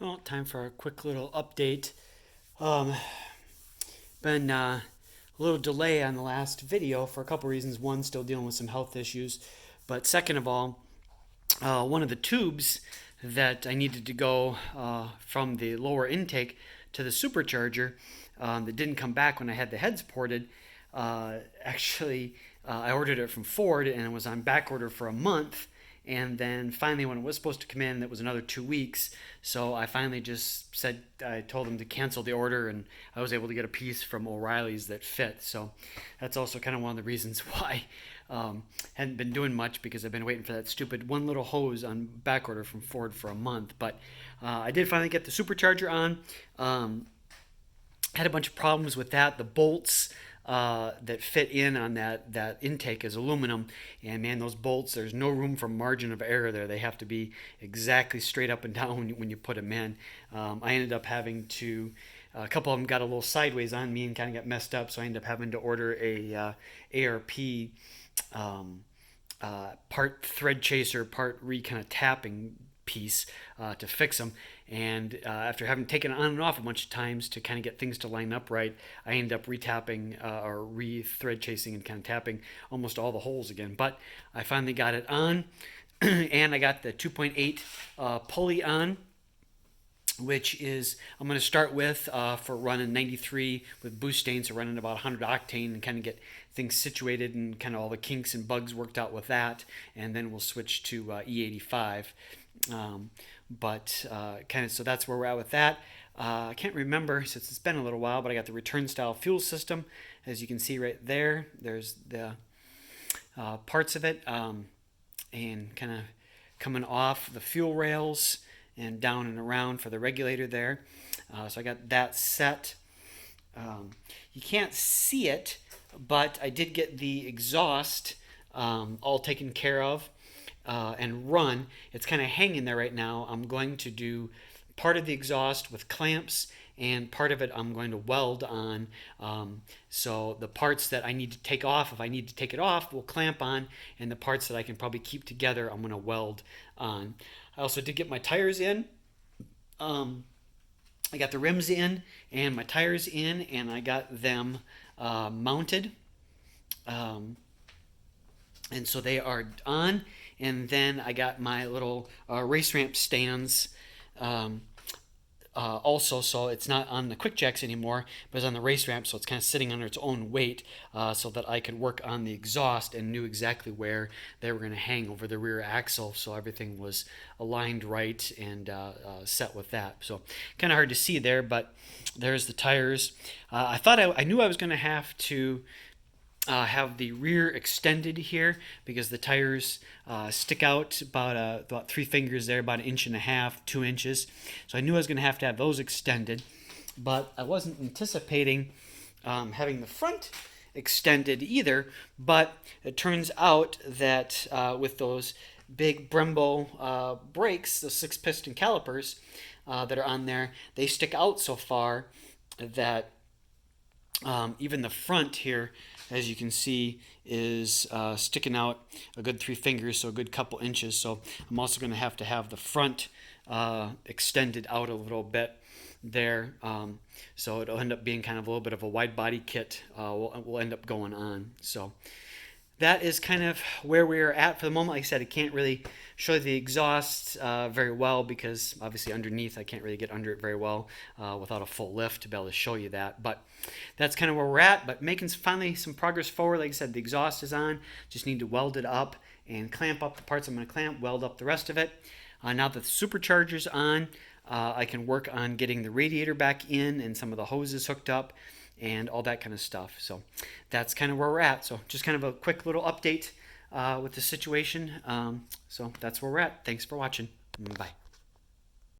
Well, time for a quick little update. Been a little delay on the last video for a couple reasons. One, still dealing with some health issues, but second of all, one of the tubes that I needed to go from the lower intake to the supercharger that didn't come back when I had the heads ported. I ordered it from Ford and it was on back order for a month. And then finally, when it was supposed to come in, that was another 2 weeks. So I finally just said, I told them to cancel the order, and I was able to get a piece from O'Reilly's that fit. So that's also kind of one of the reasons why hadn't been doing much, because I've been waiting for that stupid one little hose on back order from Ford for a month. But I did finally get the supercharger on. Had a bunch of problems with that. The bolts that fit in on that intake is aluminum, and man, those bolts, there's no room for margin of error there. They have to be exactly straight up and down when you put them in. I ended up having to, a couple of them got a little sideways on me and kind of got messed up, so I ended up having to order a ARP part thread chaser, part kind of tapping piece to fix them. And after having taken it on and off a bunch of times to kind of get things to line up right, I ended up retapping or re-thread chasing and kind of tapping almost all the holes again. But I finally got it on, and I got the 2.8 pulley on, which is I'm going to start with for running 93 with boost stains, so running about 100 octane and kind of get things situated and kind of all the kinks and bugs worked out with that, and then we'll switch to E85. So that's where we're at with that. I can't remember since it's been a little while, but I got the return style fuel system, as you can see right there. There's the parts of it, and kind of coming off the fuel rails and down and around for the regulator there. So I got that set. You can't see it, but I did get the exhaust all taken care of and run. It's kind of hanging there right now. I'm going to do part of the exhaust with clamps, and part of it I'm going to weld on. So the parts that I need to take off, if I need to take it off, we'll clamp on, and the parts that I can probably keep together, I'm going to weld on. I also did get my tires in. I got the rims in and my tires in, and I got them mounted. And so they are on. And then I got my little race ramp stands also, so it's not on the quick jacks anymore, but it's on the race ramp, so it's kind of sitting under its own weight, so that I could work on the exhaust and knew exactly where they were going to hang over the rear axle, so everything was aligned right and set with that. So kind of hard to see there, but there's the tires. I knew I was going to have to have the rear extended here, because the tires stick out about 3 fingers there, about 1.5 inches, 2 inches. So I knew I was going to have those extended, but I wasn't anticipating having the front extended either. But it turns out that with those big Brembo brakes, the 6-piston calipers that are on there, they stick out so far that even the front here, as you can see, is sticking out a good 3 fingers, so a good couple inches. So I'm also going to have the front extended out a little bit there. So it'll end up being kind of a little bit of a wide body kit will end up going on. So that is kind of where we're at for the moment. Like I said, I can't really show the exhaust very well, because obviously underneath I can't really get under it very well without a full lift to be able to show you that. But that's kind of where we're at, but making finally some progress forward. Like I said, the exhaust is on. Just need to weld it up and clamp up the parts I'm going to clamp, weld up the rest of it. Now that the supercharger's on, I can work on getting the radiator back in and some of the hoses hooked up and all that kind of stuff. So that's kind of where we're at. So just kind of a quick little update with the situation. So that's where we're at. Thanks for watching. Bye.